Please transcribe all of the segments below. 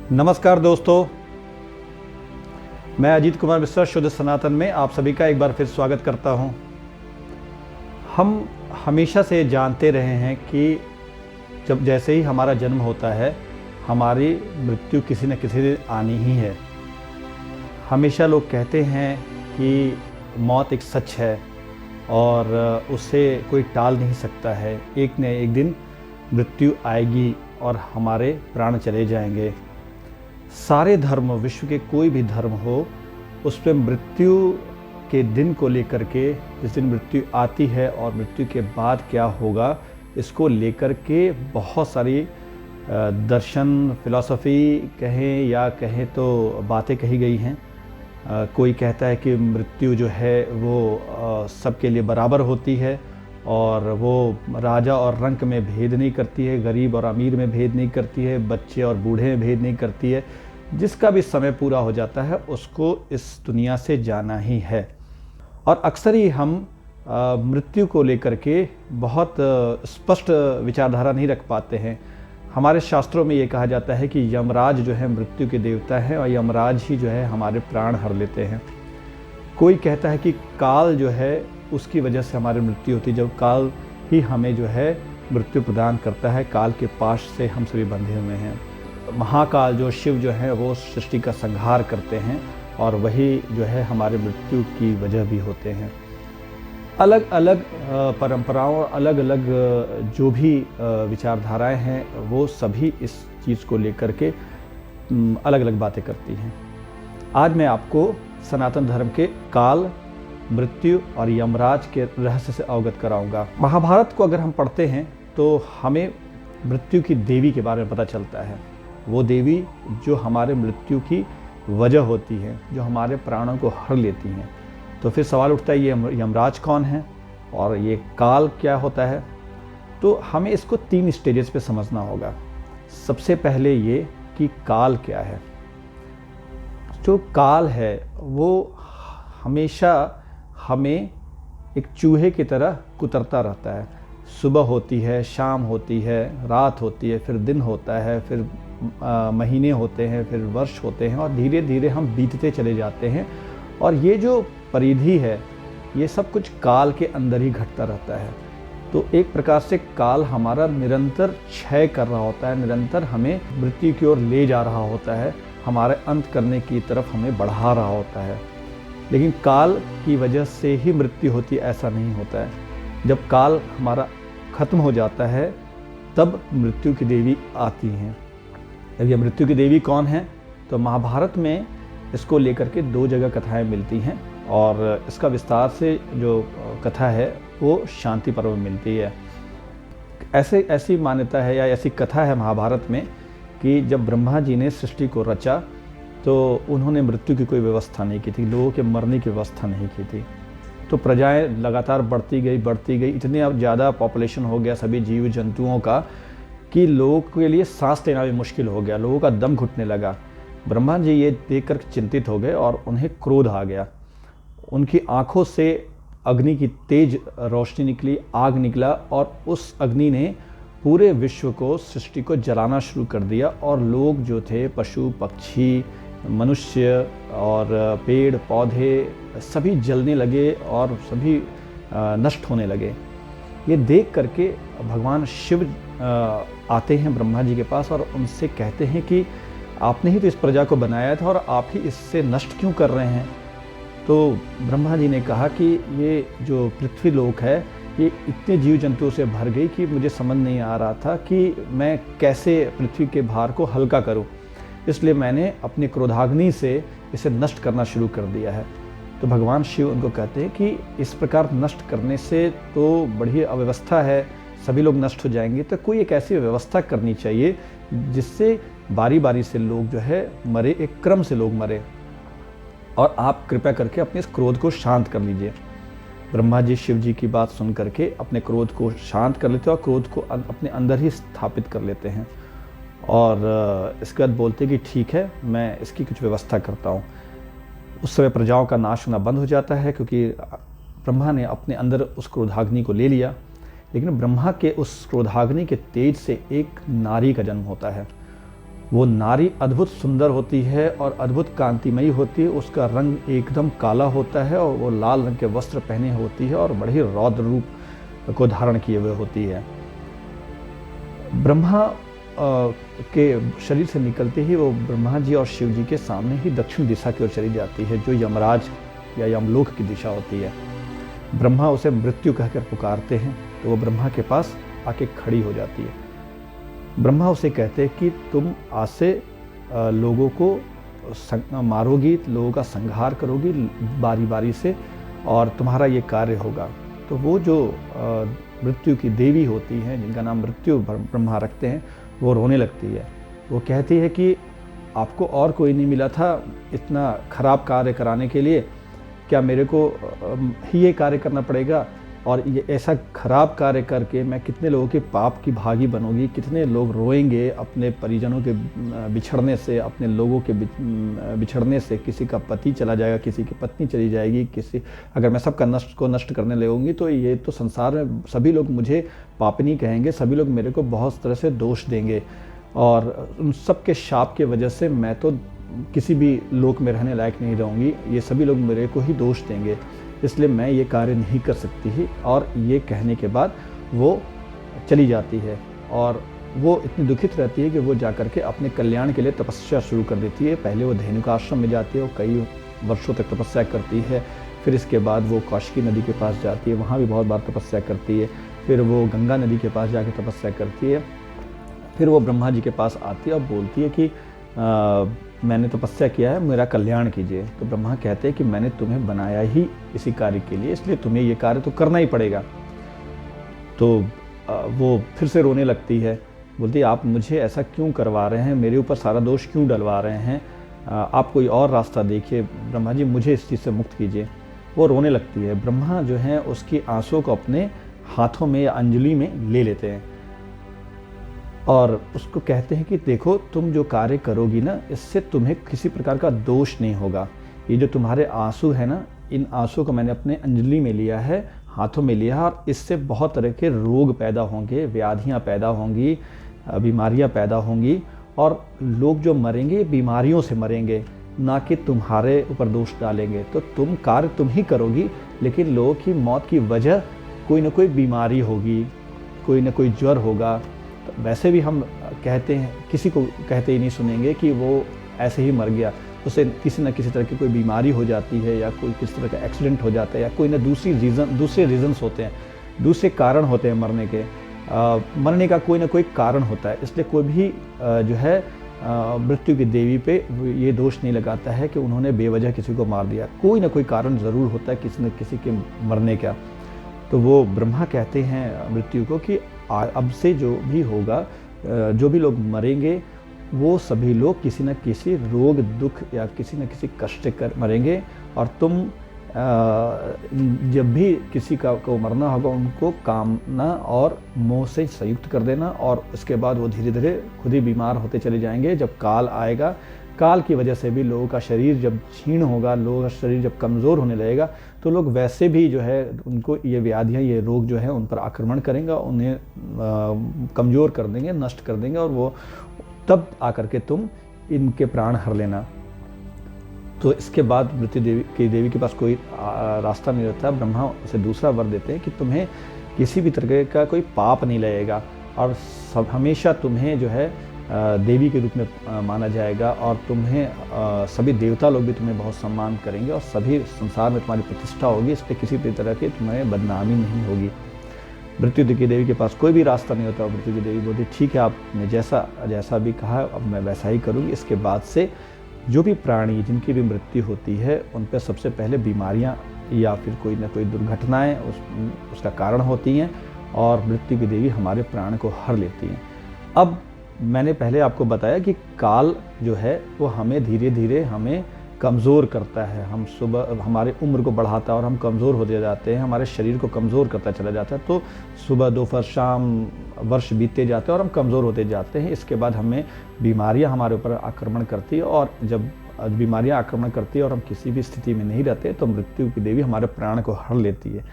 नमस्कार दोस्तों, मैं अजीत कुमार मिश्रा शुद्ध सनातन में आप सभी का एक बार फिर स्वागत करता हूं। हम हमेशा से जानते रहे हैं कि जैसे ही हमारा जन्म होता है, हमारी मृत्यु किसी न किसी दिन आनी ही है। हमेशा लोग कहते हैं कि मौत एक सच है और उसे कोई टाल नहीं सकता है। एक न एक दिन मृत्यु आएगी और हमारे प्राण चले जाएंगे। सारे धर्म, विश्व के कोई भी धर्म हो, उस पर मृत्यु के दिन को लेकर के, जिस दिन मृत्यु आती है और मृत्यु के बाद क्या होगा, इसको लेकर के बहुत सारी दर्शन, फिलॉसफी कहें या कहें तो बातें कही गई हैं। कोई कहता है कि मृत्यु जो है वो सबके लिए बराबर होती है और वो राजा और रंक में भेद नहीं करती है, गरीब और अमीर में भेद नहीं करती है, बच्चे और बूढ़े में भेद नहीं करती है। जिसका भी समय पूरा हो जाता है उसको इस दुनिया से जाना ही है। और अक्सर ही हम मृत्यु को लेकर के बहुत स्पष्ट विचारधारा नहीं रख पाते हैं। हमारे शास्त्रों में ये कहा जाता है कि यमराज जो है मृत्यु के देवता हैं और यमराज ही जो है हमारे प्राण हर लेते हैं। कोई कहता है कि काल जो है उसकी वजह से हमारी मृत्यु होती है, जब काल ही हमें जो है मृत्यु प्रदान करता है। काल के पाश से हम सभी बंधे हुए हैं। महाकाल जो शिव जो है वो सृष्टि का संहार करते हैं और वही जो है हमारे मृत्यु की वजह भी होते हैं। अलग अलग परंपराओं और अलग अलग जो भी विचारधाराएं हैं वो सभी इस चीज़ को लेकर के अलग अलग बातें करती हैं। आज मैं आपको सनातन धर्म के काल, मृत्यु और यमराज के रहस्य से अवगत कराऊंगा। महाभारत को अगर हम पढ़ते हैं तो हमें मृत्यु की देवी के बारे में पता चलता है। वो देवी जो हमारे मृत्यु की वजह होती है, जो हमारे प्राणों को हर लेती हैं। तो फिर सवाल उठता है, ये यमराज कौन है और ये काल क्या होता है? तो हमें इसको 3 स्टेजेस पे समझना होगा। सबसे पहले ये कि काल क्या है। जो काल है वो हमेशा हमें एक चूहे की तरह कुतरता रहता है। सुबह होती है, शाम होती है, रात होती है, फिर दिन होता है, फिर महीने होते हैं, फिर वर्ष होते हैं और धीरे धीरे हम बीतते चले जाते हैं। और ये जो परिधि है, ये सब कुछ काल के अंदर ही घटता रहता है। तो एक प्रकार से काल हमारा निरंतर क्षय कर रहा होता है, निरंतर हमें मृत्यु की ओर ले जा रहा होता है, हमारे अंत करने की तरफ हमें बढ़ा रहा होता है। लेकिन काल की वजह से ही मृत्यु होती है, ऐसा नहीं होता है। जब काल हमारा खत्म हो जाता है तब मृत्यु की देवी आती हैं। अब ये मृत्यु की देवी कौन है? तो महाभारत में इसको लेकर के 2 जगह कथाएं मिलती हैं और इसका विस्तार से जो कथा है वो शांति पर्व में मिलती है। ऐसी मान्यता है या ऐसी कथा है महाभारत में कि जब ब्रह्मा जी ने सृष्टि को रचा तो उन्होंने मृत्यु की कोई व्यवस्था नहीं की थी, लोगों के मरने की व्यवस्था नहीं की थी। तो प्रजाएं लगातार बढ़ती गई, इतने अब ज़्यादा पॉपुलेशन हो गया सभी जीव जंतुओं का कि लोगों के लिए सांस लेना भी मुश्किल हो गया, लोगों का दम घुटने लगा। ब्रह्मा जी ये देखकर चिंतित हो गए और उन्हें क्रोध आ गया। उनकी आंखों से अग्नि की तेज रोशनी निकली, आग निकला और उस अग्नि ने पूरे विश्व को, सृष्टि को जलाना शुरू कर दिया। और लोग जो थे, पशु पक्षी, मनुष्य और पेड़ पौधे सभी जलने लगे और सभी नष्ट होने लगे। ये देख करके भगवान शिव आते हैं ब्रह्मा जी के पास और उनसे कहते हैं कि आपने ही तो इस प्रजा को बनाया था और आप ही इससे नष्ट क्यों कर रहे हैं? तो ब्रह्मा जी ने कहा कि ये जो पृथ्वी लोक है ये इतने जीव जंतुओं से भर गई कि मुझे समझ नहीं आ रहा था कि मैं कैसे पृथ्वी के भार को हल्का करूं। इसलिए मैंने अपनी क्रोधाग्नि से इसे नष्ट करना शुरू कर दिया है। तो भगवान शिव उनको कहते हैं कि इस प्रकार नष्ट करने से तो बड़ी अव्यवस्था है, सभी लोग नष्ट हो जाएंगे। तो कोई एक ऐसी व्यवस्था करनी चाहिए जिससे बारी बारी से लोग जो है मरे, एक क्रम से लोग मरे। और आप कृपया करके अपने इस क्रोध को शांत कर लीजिए। ब्रह्मा जी शिव जी की बात सुन करके अपने क्रोध को शांत कर लेते हैं और क्रोध को अपने अंदर ही स्थापित कर लेते हैं। और इसके बाद बोलते हैं कि ठीक है, मैं इसकी कुछ व्यवस्था करता हूँ। उस समय प्रजाओं का नाश होना बंद हो जाता है क्योंकि ब्रह्मा ने अपने अंदर उस क्रोधाग्नि को ले लिया। लेकिन ब्रह्मा के उस क्रोधाग्नि के तेज से एक नारी का जन्म होता है वो नारी अद्भुत सुंदर होती है और अद्भुत कांतिमयी होती है। उसका रंग एकदम काला होता है और वो लाल रंग के वस्त्र पहने होती है और बड़े ही रौद्र रूप को धारण किए हुए होती है। ब्रह्मा के शरीर से निकलते ही वो ब्रह्मा जी और शिव जी के सामने ही दक्षिण दिशा की ओर चली जाती है, जो यमराज या यमलोक की दिशा होती है। ब्रह्मा उसे मृत्यु कहकर पुकारते हैं तो वो ब्रह्मा के पास आके खड़ी हो जाती है। ब्रह्मा उसे कहते हैं कि तुम आज से लोगों को मारोगी, लोगों का संहार करोगी बारी बारी से, और तुम्हारा ये कार्य होगा। तो वो जो मृत्यु की देवी होती हैं, जिनका नाम मृत्यु ब्रह्मा रखते हैं, वो रोने लगती है। वो कहती है कि आपको और कोई नहीं मिला था इतना खराब कार्य कराने के लिए, क्या मेरे को ही ये कार्य करना पड़ेगा? और ये ऐसा खराब कार्य करके मैं कितने लोगों के पाप की भागी बनूंगी, कितने लोग रोएंगे अपने परिजनों के बिछड़ने से, अपने लोगों के बिछड़ने से। किसी का पति चला जाएगा, किसी की पत्नी चली जाएगी, अगर मैं सबका नष्ट करने लगूंगी तो ये तो संसार में सभी लोग मुझे पापिनी कहेंगे, सभी लोग मेरे को बहुत तरह से दोष देंगे, और उन सब के शाप के वजह से मैं तो किसी भी लोक में रहने लायक नहीं रहूँगी, ये सभी लोग मेरे को ही दोष देंगे, इसलिए मैं ये कार्य नहीं कर सकती ही। और ये कहने के बाद वो चली जाती है और वो इतनी दुखित रहती है कि वो जाकर के अपने कल्याण के लिए तपस्या शुरू कर देती है। पहले वो धेनुका आश्रम में जाती है, वो कई वर्षों तक तपस्या करती है। फिर इसके बाद वो कौशिकी नदी के पास जाती है, वहाँ भी बहुत बार तपस्या करती है। फिर वो गंगा नदी के पास जाके तपस्या करती है। फिर वो ब्रह्मा जी के पास आती है और बोलती है कि मैंने तपस्या किया है, मेरा कल्याण कीजिए। तो ब्रह्मा कहते हैं कि मैंने तुम्हें बनाया ही इसी कार्य के लिए, इसलिए तुम्हें ये कार्य तो करना ही पड़ेगा। तो वो फिर से रोने लगती है, बोलती है आप मुझे ऐसा क्यों करवा रहे हैं, मेरे ऊपर सारा दोष क्यों डलवा रहे हैं, आप कोई और रास्ता देखिए ब्रह्मा जी, मुझे इस चीज़ से मुक्त कीजिए। वो रोने लगती है। ब्रह्मा जो है उसकी आंसुओं को अपने हाथों में या अंजलि में ले लेते हैं और उसको कहते हैं कि देखो तुम जो कार्य करोगी ना, इससे तुम्हें किसी प्रकार का दोष नहीं होगा। ये जो तुम्हारे आंसू है ना, इन आंसुओं को मैंने अपने अंजलि में लिया है, हाथों में लिया है, और इससे बहुत तरह के रोग पैदा होंगे, व्याधियाँ पैदा होंगी, बीमारियाँ पैदा होंगी, और लोग जो मरेंगे बीमारियों से मरेंगे, ना कि तुम्हारे ऊपर दोष डालेंगे। तो तुम कार्य तुम ही करोगी, लेकिन लोगों की मौत की वजह कोई ना कोई बीमारी होगी, कोई ना कोई ज्वर होगा। तो वैसे भी हम कहते हैं, किसी को कहते ही नहीं सुनेंगे कि वो ऐसे ही मर गया, उसे किसी न किसी तरह की कोई बीमारी हो जाती है, या कोई किसी तरह का एक्सीडेंट हो जाता है, या कोई ना दूसरे रीज़न्स होते हैं, दूसरे कारण होते हैं मरने के। मरने का कोई ना कोई कारण होता है। इसलिए कोई भी जो है मृत्यु की देवी पे ये दोष नहीं लगाता है कि उन्होंने बेवजह किसी को मार दिया। कोई ना कोई कारण ज़रूर होता है किसी न किसी के मरने का। तो वो ब्रह्मा कहते हैं मृत्यु को कि अब से जो भी होगा, जो भी लोग मरेंगे वो सभी लोग किसी न किसी रोग दुख या किसी न किसी कष्ट कर मरेंगे, और तुम जब भी किसी को मरना होगा उनको कामना और मोह से संयुक्त कर देना, और उसके बाद वो धीरे धीरे खुद ही बीमार होते चले जाएंगे। जब काल आएगा, काल की वजह से भी लोगों का शरीर जब क्षीण होगा, लोगों का शरीर जब कमज़ोर होने लगेगा, तो लोग वैसे भी जो है उनको ये व्याधियाँ, ये रोग जो है उन पर आक्रमण करेंगे, उन्हें कमज़ोर कर देंगे, नष्ट कर देंगे, और वो तब आकर के तुम इनके प्राण हर लेना। तो इसके बाद मृत्यु देवी के पास कोई रास्ता नहीं रहता। ब्रह्मा उसे दूसरा वर देते हैं कि तुम्हें किसी भी तरह का कोई पाप नहीं लगेगा, और हमेशा तुम्हें जो है देवी के रूप में माना जाएगा, और तुम्हें सभी देवता लोग भी तुम्हें बहुत सम्मान करेंगे, और सभी संसार में तुम्हारी प्रतिष्ठा होगी। इस पर किसी भी तरह की तुम्हें बदनामी नहीं होगी। मृत्यु की देवी के पास कोई भी रास्ता नहीं होता। मृत्यु की देवी बोलती ठीक है, आपने जैसा भी कहा अब मैं वैसा ही करूँगी। इसके बाद से जो भी प्राणी जिनकी भी मृत्यु होती है उन पर सबसे पहले बीमारियाँ या फिर कोई ना कोई दुर्घटनाएँ उसका कारण होती हैं, और मृत्यु की देवी हमारे प्राण को हर लेती हैं। अब मैंने पहले आपको बताया कि काल जो है वो हमें धीरे धीरे हमें कमज़ोर करता है, हम सुबह हमारे उम्र को बढ़ाता है और हम कमज़ोर होते जाते हैं, हमारे शरीर को कमज़ोर करता चला जाता है। तो सुबह दोपहर शाम वर्ष बीतते जाते हैं और हम कमज़ोर होते जाते हैं। इसके बाद हमें बीमारियां हमारे ऊपर आक्रमण करती है, और जब बीमारियां आक्रमण करती है और हम किसी भी स्थिति में नहीं रहते तो मृत्यु की देवी हमारे प्राण को हर लेती है।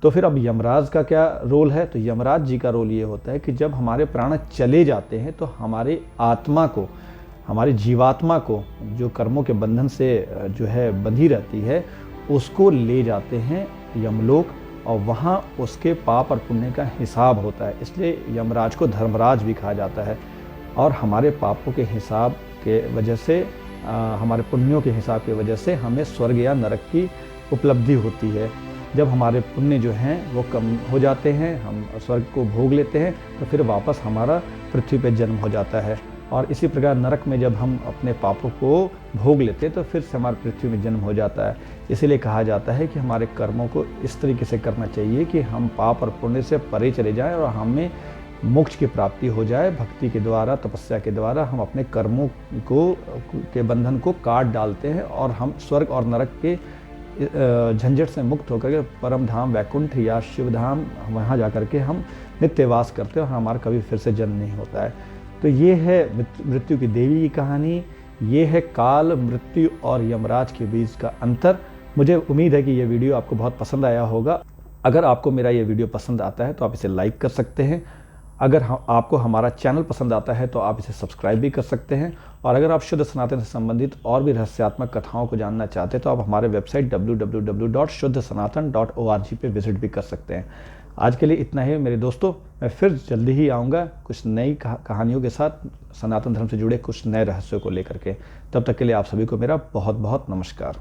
तो फिर अब यमराज का क्या रोल है? तो यमराज जी का रोल ये होता है कि जब हमारे प्राण चले जाते हैं तो हमारे आत्मा को हमारी जीवात्मा को जो कर्मों के बंधन से जो है बंधी रहती है, उसको ले जाते हैं यमलोक, और वहाँ उसके पाप और पुण्य का हिसाब होता है। इसलिए यमराज को धर्मराज भी कहा जाता है। और हमारे पापों के हिसाब के वजह से, हमारे पुण्यों के हिसाब की वजह से हमें स्वर्ग या नरक की उपलब्धि होती है। जब हमारे पुण्य जो हैं वो कम हो जाते हैं, हम स्वर्ग को भोग लेते हैं, तो फिर वापस हमारा पृथ्वी पे जन्म हो जाता है। और इसी प्रकार नरक में जब हम अपने पापों को भोग लेते हैं तो फिर से हमारे पृथ्वी में जन्म हो जाता है। इसीलिए कहा जाता है कि हमारे कर्मों को इस तरीके से करना चाहिए कि हम पाप और पुण्य से परे चले जाएं और हमें मोक्ष की प्राप्ति हो जाए। भक्ति के द्वारा, तपस्या के द्वारा हम अपने कर्मों के बंधन को काट डालते हैं और हम स्वर्ग और नरक के झंझट से मुक्त होकर के परम धाम वैकुंठ या शिव धाम, वहाँ जा कर के हम नित्यवास करते हैं और हमारा कभी फिर से जन्म नहीं होता है। तो ये है मृत्यु की देवी की कहानी। ये है काल, मृत्यु और यमराज के बीच का अंतर। मुझे उम्मीद है कि ये वीडियो आपको बहुत पसंद आया होगा। अगर आपको मेरा ये वीडियो पसंद आता है तो आप इसे लाइक कर सकते हैं। अगर आपको हमारा चैनल पसंद आता है तो आप इसे सब्सक्राइब भी कर सकते हैं। और अगर आप शुद्ध सनातन से संबंधित और भी रहस्यात्मक कथाओं को जानना चाहते हैं तो आप हमारे वेबसाइट www.shuddhasanatan.org पे विजिट भी कर सकते हैं। आज के लिए इतना ही मेरे दोस्तों। मैं फिर जल्दी ही आऊँगा कुछ नई कहानियों के साथ, सनातन धर्म से जुड़े कुछ नए रहस्यों को लेकर के। तब तक के लिए आप सभी को मेरा बहुत बहुत नमस्कार।